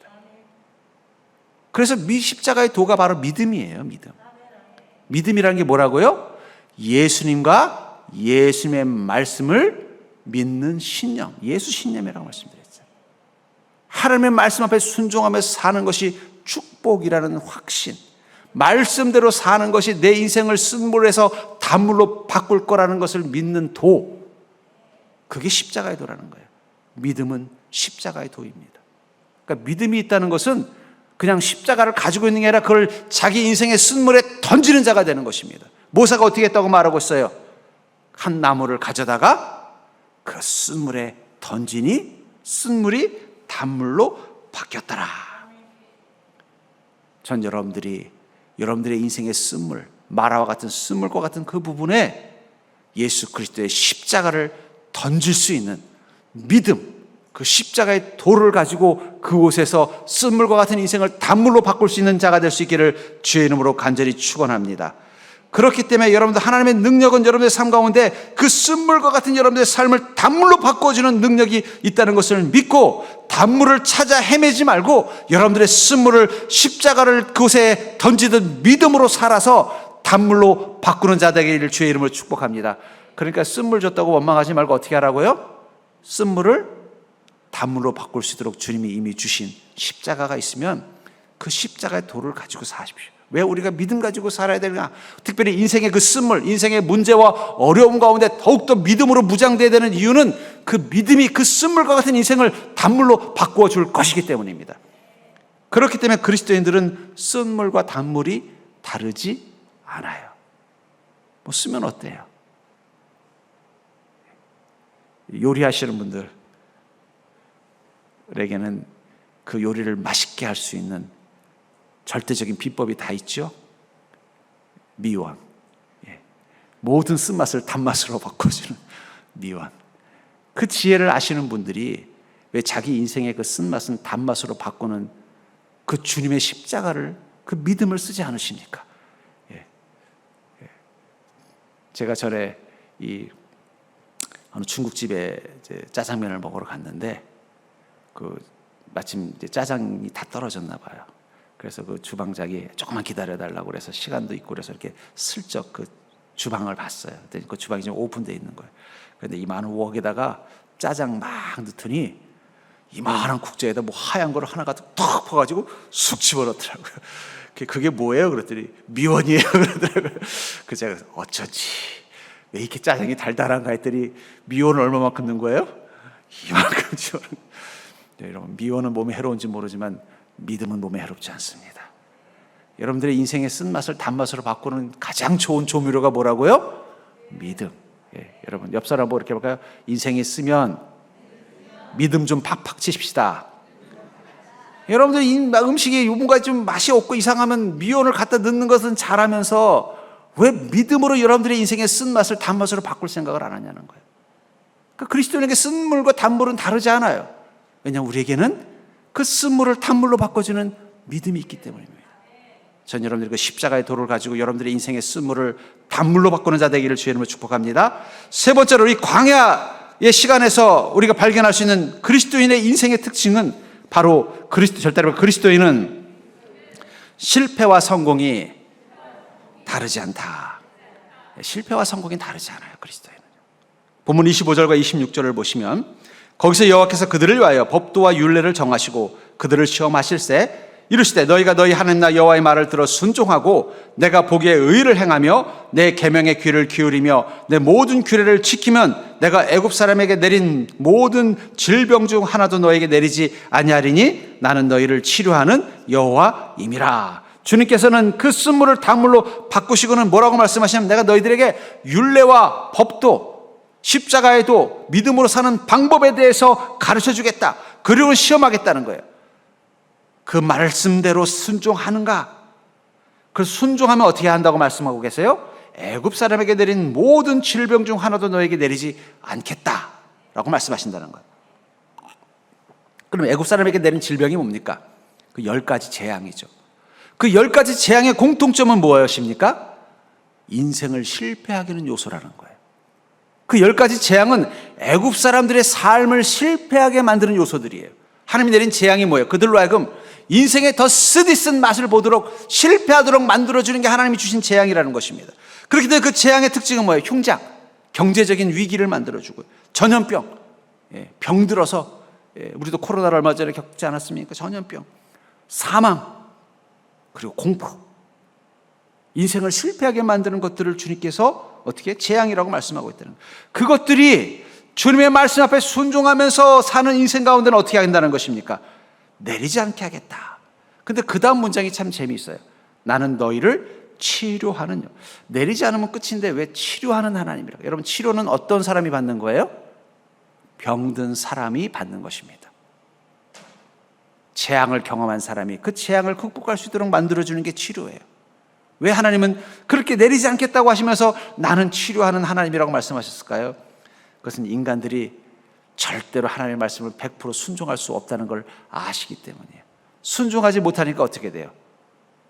그래서 십자가의 도가 바로 믿음이에요. 믿음. 믿음이라는 게 뭐라고요? 예수님과 예수님의 말씀을 믿는 신념, 예수 신념이라고 말씀드렸어요. 하나님의 말씀 앞에 순종하며 사는 것이 축복이라는 확신, 말씀대로 사는 것이 내 인생을 쓴물에서 단물로 바꿀 거라는 것을 믿는 도, 그게 십자가의 도라는 거예요. 믿음은 십자가의 도입니다. 그러니까 믿음이 있다는 것은 그냥 십자가를 가지고 있는 게 아니라 그걸 자기 인생의 쓴물에 던지는 자가 되는 것입니다. 모세가 어떻게 했다고 말하고 있어요? 한 나무를 가져다가 그 쓴물에 던지니 쓴물이 단물로 바뀌었더라. 전 여러분들의 인생의 쓴물, 마라와 같은 쓴물과 같은 그 부분에 예수 그리스도의 십자가를 던질 수 있는 믿음, 그 십자가의 도를 가지고 그곳에서 쓴물과 같은 인생을 단물로 바꿀 수 있는 자가 될 수 있기를 주의 이름으로 간절히 축원합니다. 그렇기 때문에 여러분들 하나님의 능력은 여러분들의 삶 가운데 그 쓴물과 같은 여러분들의 삶을 단물로 바꿔주는 능력이 있다는 것을 믿고 단물을 찾아 헤매지 말고 여러분들의 쓴물을 십자가를 그곳에 던지듯 믿음으로 살아서 단물로 바꾸는 자 되기를 주의 이름으로 축복합니다. 그러니까 쓴물 줬다고 원망하지 말고 어떻게 하라고요? 쓴물을 단물로 바꿀 수 있도록 주님이 이미 주신 십자가가 있으면 그 십자가의 도를 가지고 사십시오. 왜 우리가 믿음 가지고 살아야 되느냐? 특별히 인생의 그 쓴물, 인생의 문제와 어려움 가운데 더욱더 믿음으로 무장되어야 되는 이유는 그 믿음이 그 쓴물과 같은 인생을 단물로 바꾸어 줄 것이기 때문입니다. 그렇기 때문에 그리스도인들은 쓴물과 단물이 다르지 않아요. 뭐 쓰면 어때요? 요리하시는 분들에게는 그 요리를 맛있게 할 수 있는 절대적인 비법이 다 있죠. 미원, 모든 쓴맛을 단맛으로 바꿔주는 미원. 그 지혜를 아시는 분들이 왜 자기 인생의 그 쓴맛은 단맛으로 바꾸는 그 주님의 십자가를, 그 믿음을 쓰지 않으십니까? 제가 전에 어느 중국집에 이제 짜장면을 먹으러 갔는데 마침 이제 짜장이 다 떨어졌나 봐요. 그래서 그 주방장이 조금만 기다려달라고 그래서 시간도 있고 그래서 이렇게 슬쩍 그 주방을 봤어요. 그랬더니 그 주방이 지금 오픈되어 있는 거예요. 그런데 이 많은 웍에다가 짜장 막 넣더니 이만한 국자에다 뭐 하얀 거를 하나 가득 턱 퍼가지고 쑥 집어넣더라고요. 그게 뭐예요? 그랬더니 미원이에요. 그러더라고요. 그래서 제가 어쩌지? 왜 이렇게 짜장이 달달한가 했더니 미원을 얼마만큼 넣은 거예요? 이만큼 집어넣은 거예요. 여러분, 미원은 몸에 해로운지 모르지만 믿음은 몸에 해롭지 않습니다. 여러분들의 인생의 쓴맛을 단맛으로 바꾸는 가장 좋은 조미료가 뭐라고요? 믿음. 여러분 옆 사람 보고 이렇게 볼까요? 인생이 쓰면 믿음 좀 팍팍 치십시다. 여러분들 음식이 뭔가 좀 맛이 없고 이상하면 미원을 갖다 넣는 것은 잘하면서 왜 믿음으로 여러분들의 인생의 쓴맛을 단맛으로 바꿀 생각을 안 하냐는 거예요. 그러니까 그리스도인에게 쓴물과 단물은 다르지 않아요. 왜냐하면 우리에게는 그 쓴물을 단물로 바꿔주는 믿음이 있기 때문입니다. 전 여러분들이 그 십자가의 도를 가지고 여러분들의 인생의 쓴물을 단물로 바꾸는 자 되기를 주의 이름으로 축복합니다. 세 번째로 이 광야의 시간에서 우리가 발견할 수 있는 그리스도인의 인생의 특징은 바로 그리스도인은 실패와 성공이 다르지 않다. 실패와 성공이 다르지 않아요. 그리스도인은. 본문 25절과 26절을 보시면 거기서 여호와께서 그들을 위하여 법도와 율례를 정하시고 그들을 시험하실세 이르시되 너희가 너희 하나님 나 여호와의 말을 들어 순종하고 내가 보기에 의를 행하며 내 계명에 귀를 기울이며 내 모든 규례를 지키면 내가 애굽 사람에게 내린 모든 질병 중 하나도 너에게 내리지 아니하리니 나는 너희를 치료하는 여호와임이라. 주님께서는 그 쓴물을 단물로 바꾸시고는 뭐라고 말씀하시냐면 내가 너희들에게 율례와 법도 십자가의 도, 믿음으로 사는 방법에 대해서 가르쳐 주겠다. 그리고 시험하겠다는 거예요. 그 말씀대로 순종하는가? 그 순종하면 어떻게 한다고 말씀하고 계세요? 애굽 사람에게 내린 모든 질병 중 하나도 너에게 내리지 않겠다라고 말씀하신다는 거예요. 그럼 애굽 사람에게 내린 질병이 뭡니까? 그 10가지 재앙이죠. 그 10가지 재앙의 공통점은 무엇입니까? 인생을 실패하게 하는 요소라는 거예요. 그 10가지 재앙은 애굽 사람들의 삶을 실패하게 만드는 요소들이에요. 하나님이 내린 재앙이 뭐예요? 그들로 하여금 인생의 더 쓰디쓴 맛을 보도록 실패하도록 만들어주는 게 하나님이 주신 재앙이라는 것입니다. 그렇기 때문에 그 재앙의 특징은 뭐예요? 흉작, 경제적인 위기를 만들어주고, 전염병, 병들어서, 우리도 코로나를 얼마 전에 겪지 않았습니까? 전염병, 사망, 그리고 공포, 인생을 실패하게 만드는 것들을 주님께서 어떻게 재앙이라고 말씀하고 있다는 거예요. 그것들이 주님의 말씀 앞에 순종하면서 사는 인생 가운데는 어떻게 한다는 것입니까? 내리지 않게 하겠다. 근데 그 다음 문장이 참 재미있어요. 나는 너희를 치료하는, 내리지 않으면 끝인데 왜 치료하는 하나님이라고? 여러분, 치료는 어떤 사람이 받는 거예요? 병든 사람이 받는 것입니다. 재앙을 경험한 사람이 그 재앙을 극복할 수 있도록 만들어주는 게 치료예요. 왜 하나님은 그렇게 내리지 않겠다고 하시면서 나는 치료하는 하나님이라고 말씀하셨을까요? 그것은 인간들이 절대로 하나님의 말씀을 100% 순종할 수 없다는 걸 아시기 때문이에요. 순종하지 못하니까 어떻게 돼요?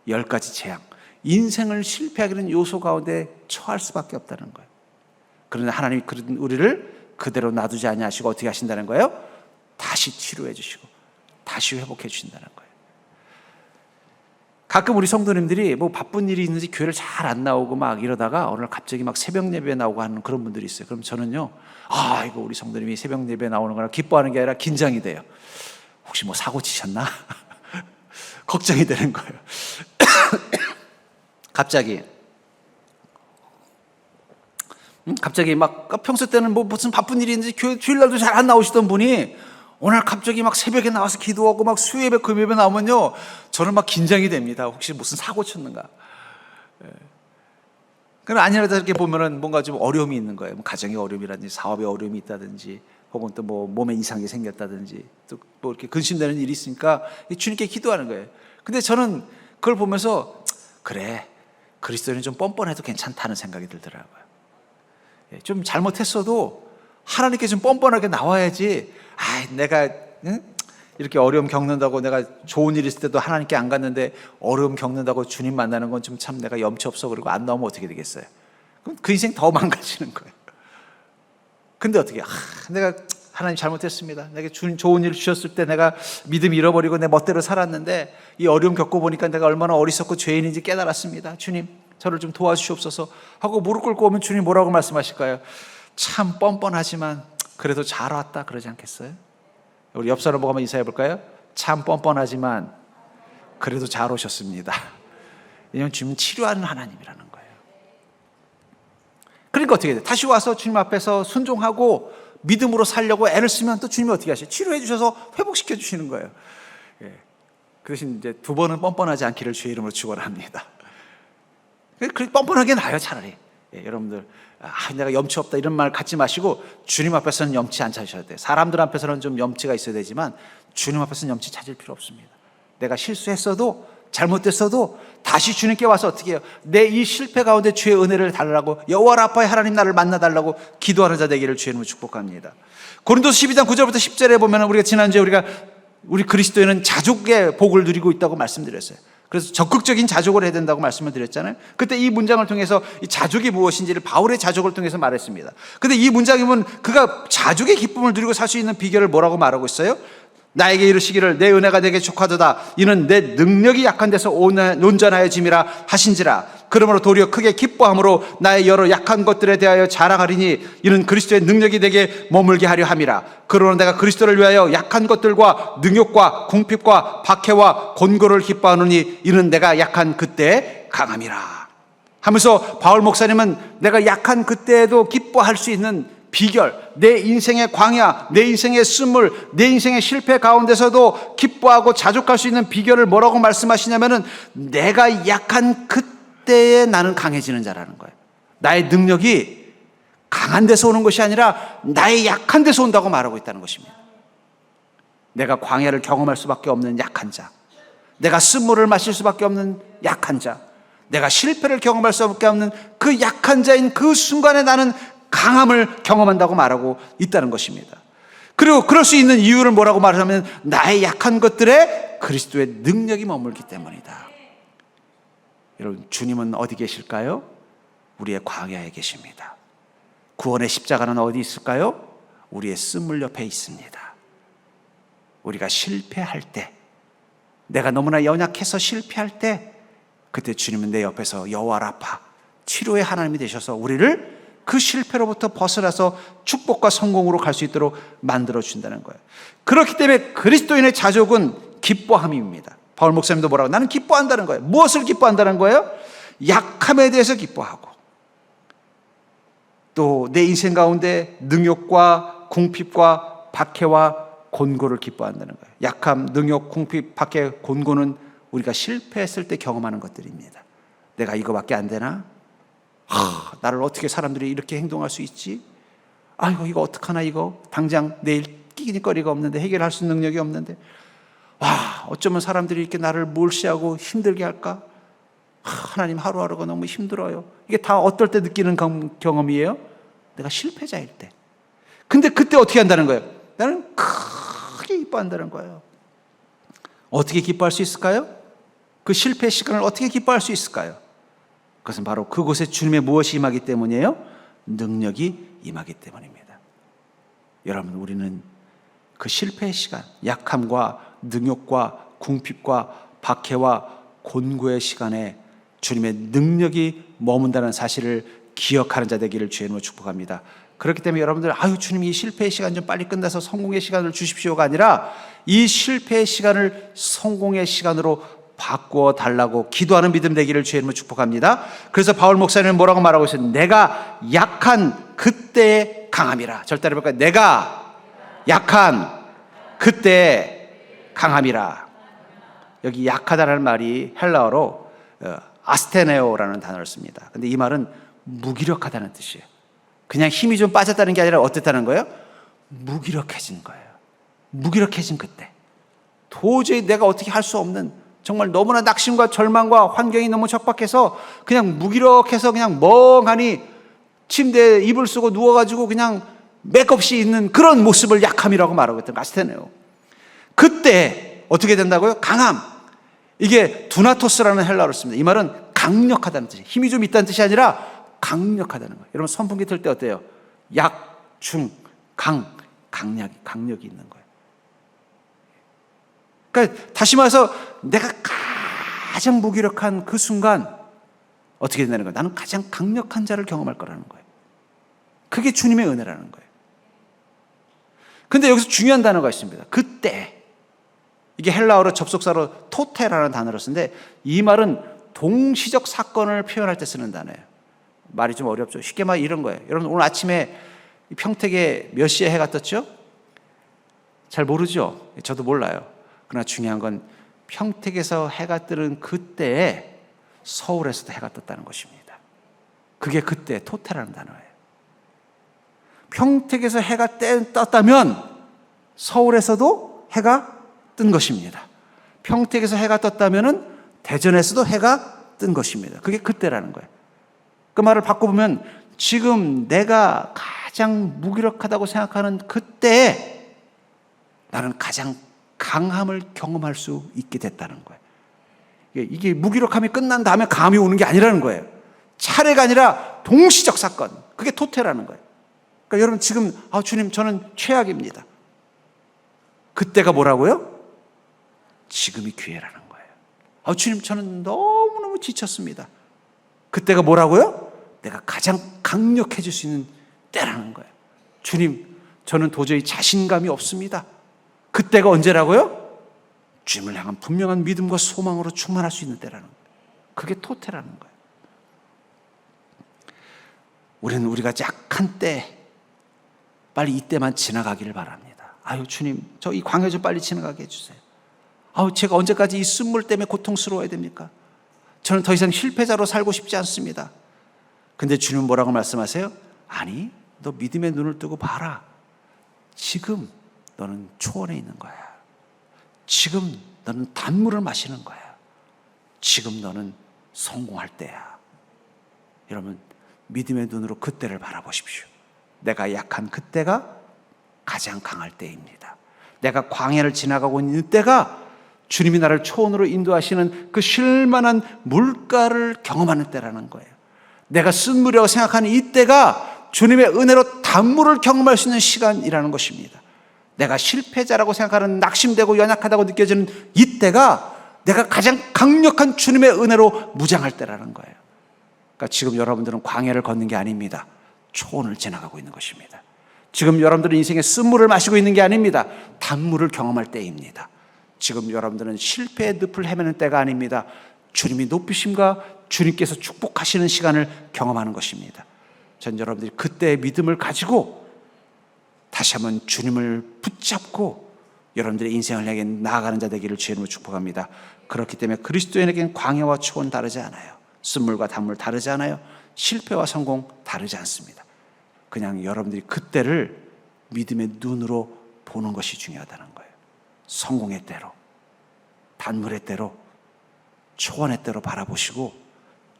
10가지 재앙, 인생을 실패하게 하는 요소 가운데 처할 수밖에 없다는 거예요. 그런데 하나님이 우리를 그대로 놔두지 아니하시고 어떻게 하신다는 거예요? 다시 치료해 주시고 다시 회복해 주신다는 거예요. 가끔 우리 성도님들이 뭐 바쁜 일이 있는지 교회를 잘 안 나오고 막 이러다가 오늘 갑자기 막 새벽 예배에 나오고 하는 그런 분들이 있어요. 그럼 저는요, 이거 우리 성도님이 새벽 예배에 나오는 거라 기뻐하는 게 아니라 긴장이 돼요. 혹시 뭐 사고 치셨나? 걱정이 되는 거예요. 갑자기 막 평소 때는 뭐 무슨 바쁜 일이 있는지 주일날도 잘 안 나오시던 분이 오늘 갑자기 막 새벽에 나와서 기도하고 막 수요예배 금요예배 나오면요, 저는 막 긴장이 됩니다. 혹시 무슨 사고 쳤는가? 그럼 아니라도 이렇게 보면은 뭔가 좀 어려움이 있는 거예요. 뭐 가정의 어려움이라든지 사업에 어려움이 있다든지 혹은 또 뭐 몸에 이상이 생겼다든지 또 뭐 이렇게 근심되는 일이 있으니까 주님께 기도하는 거예요. 근데 저는 그걸 보면서 그래, 그리스도인은 좀 뻔뻔해도 괜찮다는 생각이 들더라고요. 좀 잘못했어도 하나님께 좀 뻔뻔하게 나와야지. 내가 이렇게 어려움 겪는다고 내가 좋은 일 있을 때도 하나님께 안 갔는데 어려움 겪는다고 주님 만나는 건 좀 참 내가 염치 없어 그리고 안 나오면 어떻게 되겠어요? 그럼 그 인생 더 망가지는 거예요. 근데 어떻게 내가 하나님 잘못했습니다. 내게 좋은 일 주셨을 때 내가 믿음 잃어버리고 내 멋대로 살았는데 이 어려움 겪어보니까 내가 얼마나 어리석고 죄인인지 깨달았습니다. 주님, 저를 좀 도와주시옵소서 하고 무릎 꿇고 오면 주님 뭐라고 말씀하실까요? 참 뻔뻔하지만 그래도 잘 왔다 그러지 않겠어요? 우리 옆 사람 보고 한번 인사해 볼까요? 참 뻔뻔하지만 그래도 잘 오셨습니다. 왜냐하면 주님은 치료하는 하나님이라는 거예요. 그러니까 어떻게 돼요? 다시 와서 주님 앞에서 순종하고 믿음으로 살려고 애를 쓰면 또 주님이 어떻게 하셔요? 치료해 주셔서 회복시켜 주시는 거예요. 그 대신 이제 두 번은 뻔뻔하지 않기를 주의 이름으로 축원합니다. 그 뻔뻔하게 나요, 차라리. 여러분들 내가 염치 없다 이런 말 갖지 마시고 주님 앞에서는 염치 안 찾으셔야 돼요. 사람들 앞에서는 좀 염치가 있어야 되지만 주님 앞에서는 염치 찾을 필요 없습니다. 내가 실수했어도 잘못됐어도 다시 주님께 와서 어떻게 해요? 내 이 실패 가운데 주의 은혜를 달라고 여호와 라파의 하나님 나를 만나달라고 기도하는 자 되기를 주의 이름으로 축복합니다. 고린도서 12장 9절부터 10절에 보면 우리가 지난주에 우리 그리스도인은 자족의 복을 누리고 있다고 말씀드렸어요. 그래서 적극적인 자족을 해야 된다고 말씀을 드렸잖아요. 그때 이 문장을 통해서 이 자족이 무엇인지를 바울의 자족을 통해서 말했습니다. 근데 이 문장에 보면 그가 자족의 기쁨을 누리고 살 수 있는 비결을 뭐라고 말하고 있어요? 나에게 이르시기를 내 은혜가 내게 족하도다. 이는 내 능력이 약한 데서 온전하여짐이라 하신지라. 그러므로 도리어 크게 기뻐함으로 나의 여러 약한 것들에 대하여 자랑하리니 이는 그리스도의 능력이 내게 머물게 하려 함이라. 그러나 내가 그리스도를 위하여 약한 것들과 능욕과 궁핍과 박해와 곤고를 기뻐하노니 이는 내가 약한 그때에 강함이라 하면서 바울 목사님은 내가 약한 그때에도 기뻐할 수 있는 비결, 내 인생의 광야, 내 인생의 쓴물, 내 인생의 실패 가운데서도 기뻐하고 자족할 수 있는 비결을 뭐라고 말씀하시냐면은 내가 약한 그때에 나는 강해지는 자라는 거예요. 나의 능력이 강한 데서 오는 것이 아니라 나의 약한 데서 온다고 말하고 있다는 것입니다. 내가 광야를 경험할 수밖에 없는 약한 자, 내가 쓴물을 마실 수밖에 없는 약한 자, 내가 실패를 경험할 수밖에 없는 그 약한 자인 그 순간에 나는 강함을 경험한다고 말하고 있다는 것입니다. 그리고 그럴 수 있는 이유를 뭐라고 말하면 나의 약한 것들에 그리스도의 능력이 머물기 때문이다. 여러분, 주님은 어디 계실까요? 우리의 광야에 계십니다. 구원의 십자가는 어디 있을까요? 우리의 쓴물 옆에 있습니다. 우리가 실패할 때, 내가 너무나 연약해서 실패할 때, 그때 주님은 내 옆에서 여호와 라파, 치료의 하나님이 되셔서 우리를 그 실패로부터 벗어나서 축복과 성공으로 갈 수 있도록 만들어 준다는 거예요. 그렇기 때문에 그리스도인의 자족은 기뻐함입니다. 바울 목사님도 뭐라고? 나는 기뻐한다는 거예요. 무엇을 기뻐한다는 거예요? 약함에 대해서 기뻐하고, 또 내 인생 가운데 능욕과 궁핍과 박해와 곤고를 기뻐한다는 거예요. 약함, 능욕, 궁핍, 박해, 곤고는 우리가 실패했을 때 경험하는 것들입니다. 내가 이거밖에 안 되나? 나를 어떻게 사람들이 이렇게 행동할 수 있지? 아이고, 이거 어떡하나, 이거 당장 내일 끼니거리가 없는데, 해결할 수 있는 능력이 없는데, 어쩌면 사람들이 이렇게 나를 몰시하고 힘들게 할까? 하나님, 하루하루가 너무 힘들어요. 이게 다 어떨 때 느끼는 경험이에요? 내가 실패자일 때. 근데 그때 어떻게 한다는 거예요? 나는 크게 기뻐한다는 거예요. 어떻게 기뻐할 수 있을까요? 그 실패 시간을 어떻게 기뻐할 수 있을까요? 그것은 바로 그곳에 주님의 무엇이 임하기 때문이에요? 능력이 임하기 때문입니다. 여러분, 우리는 그 실패의 시간, 약함과 능욕과 궁핍과 박해와 곤고의 시간에 주님의 능력이 머문다는 사실을 기억하는 자 되기를 주의 이름으로 축복합니다. 그렇기 때문에 여러분들, 주님이 이 실패의 시간 좀 빨리 끝나서 성공의 시간을 주십시오가 아니라, 이 실패의 시간을 성공의 시간으로 바꾸어 달라고 기도하는 믿음 되기를 주의 이름으로 축복합니다. 그래서 바울 목사님은 뭐라고 말하고 있어요? 내가 약한 그때의 강함이라. 절대로 볼까요? 내가 약한 그때의 강함이라. 여기 약하다는 말이 헬라어로 아스테네오라는 단어를 씁니다. 근데 이 말은 무기력하다는 뜻이에요. 그냥 힘이 좀 빠졌다는 게 아니라 어땠다는 거예요? 무기력해진 거예요. 무기력해진 그때. 도저히 내가 어떻게 할 수 없는, 정말 너무나 낙심과 절망과 환경이 너무 적박해서 그냥 무기력해서 그냥 멍하니 침대에 이불 쓰고 누워가지고 그냥 맥없이 있는 그런 모습을 약함이라고 말하고 있던 아스테네오. 그때 어떻게 된다고요? 강함. 이게 두나토스라는 헬라어를 씁니다. 이 말은 강력하다는 뜻이에요. 힘이 좀 있다는 뜻이 아니라 강력하다는 거예요. 여러분, 선풍기 틀 때 어때요? 약, 중, 강, 강력이 있는 거예요. 그러니까 다시 말해서 내가 가장 무기력한 그 순간 어떻게 된다는 거예요? 나는 가장 강력한 자를 경험할 거라는 거예요. 그게 주님의 은혜라는 거예요. 근데 여기서 중요한 단어가 있습니다. 그때. 이게 헬라어로 접속사로 토테라는 단어를 쓰는데, 이 말은 동시적 사건을 표현할 때 쓰는 단어예요. 말이 좀 어렵죠. 쉽게 말하면 이런 거예요. 여러분, 오늘 아침에 평택에 몇 시에 해가 떴죠? 잘 모르죠? 저도 몰라요. 그러나 중요한 건 평택에서 해가 뜨는 그때에 서울에서도 해가 떴다는 것입니다. 그게 그때 토테라는 단어예요. 평택에서 해가 떴다면 서울에서도 해가 뜬 것입니다. 평택에서 해가 떴다면 대전에서도 해가 뜬 것입니다. 그게 그때라는 거예요. 그 말을 바꿔보면 지금 내가 가장 무기력하다고 생각하는 그때에 나는 가장 강함을 경험할 수 있게 됐다는 거예요. 이게 무기력함이 끝난 다음에 강함이 오는 게 아니라는 거예요. 차례가 아니라 동시적 사건. 그게 토테라는 거예요. 그러니까 여러분, 지금 주님, 저는 최악입니다. 그때가 뭐라고요? 지금이 기회라는 거예요. 주님, 저는 너무너무 지쳤습니다. 그때가 뭐라고요? 내가 가장 강력해질 수 있는 때라는 거예요. 주님, 저는 도저히 자신감이 없습니다. 그때가 언제라고요? 주님을 향한 분명한 믿음과 소망으로 충만할 수 있는 때라는 거예요. 그게 토테라는 거예요. 우리는 우리가 약한 때, 빨리 이때만 지나가기를 바랍니다. 주님, 저 이 광야 좀 빨리 지나가게 해주세요. 제가 언제까지 이 쓴물 때문에 고통스러워야 됩니까? 저는 더 이상 실패자로 살고 싶지 않습니다. 근데 주님은 뭐라고 말씀하세요? 아니, 너 믿음의 눈을 뜨고 봐라. 지금 너는 초원에 있는 거야. 지금 너는 단물을 마시는 거야. 지금 너는 성공할 때야. 여러분, 믿음의 눈으로 그때를 바라보십시오. 내가 약한 그때가 가장 강할 때입니다. 내가 광야를 지나가고 있는 때가 주님이 나를 초원으로 인도하시는 그 쉴만한 물가를 경험하는 때라는 거예요. 내가 쓴물이라고 생각하는 이때가 주님의 은혜로 단물을 경험할 수 있는 시간이라는 것입니다. 내가 실패자라고 생각하는, 낙심되고 연약하다고 느껴지는 이때가 내가 가장 강력한 주님의 은혜로 무장할 때라는 거예요. 그러니까 지금 여러분들은 광야를 걷는 게 아닙니다. 초원을 지나가고 있는 것입니다. 지금 여러분들은 인생의 쓴물을 마시고 있는 게 아닙니다. 단물을 경험할 때입니다. 지금 여러분들은 실패의 늪을 헤매는 때가 아닙니다. 주님이 높이심과 주님께서 축복하시는 시간을 경험하는 것입니다. 전 여러분들이 그때의 믿음을 가지고 다시 한번 주님을 붙잡고 여러분들의 인생을 향해 나아가는 자 되기를 주의 이름으로 축복합니다. 그렇기 때문에 그리스도인에게는 광야와 초원 다르지 않아요. 쓴물과 단물 다르지 않아요. 실패와 성공 다르지 않습니다. 그냥 여러분들이 그때를 믿음의 눈으로 보는 것이 중요하다는 거예요. 성공의 때로, 단물의 때로, 초원의 때로 바라보시고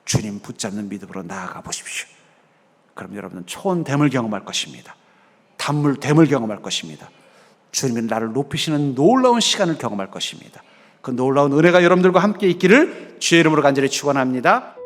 주님 붙잡는 믿음으로 나아가 보십시오. 그럼 여러분은 초원됨을 경험할 것입니다. 단물됨을 경험할 것입니다. 주님이 나를 높이시는 놀라운 시간을 경험할 것입니다. 그 놀라운 은혜가 여러분들과 함께 있기를 주의 이름으로 간절히 축원합니다.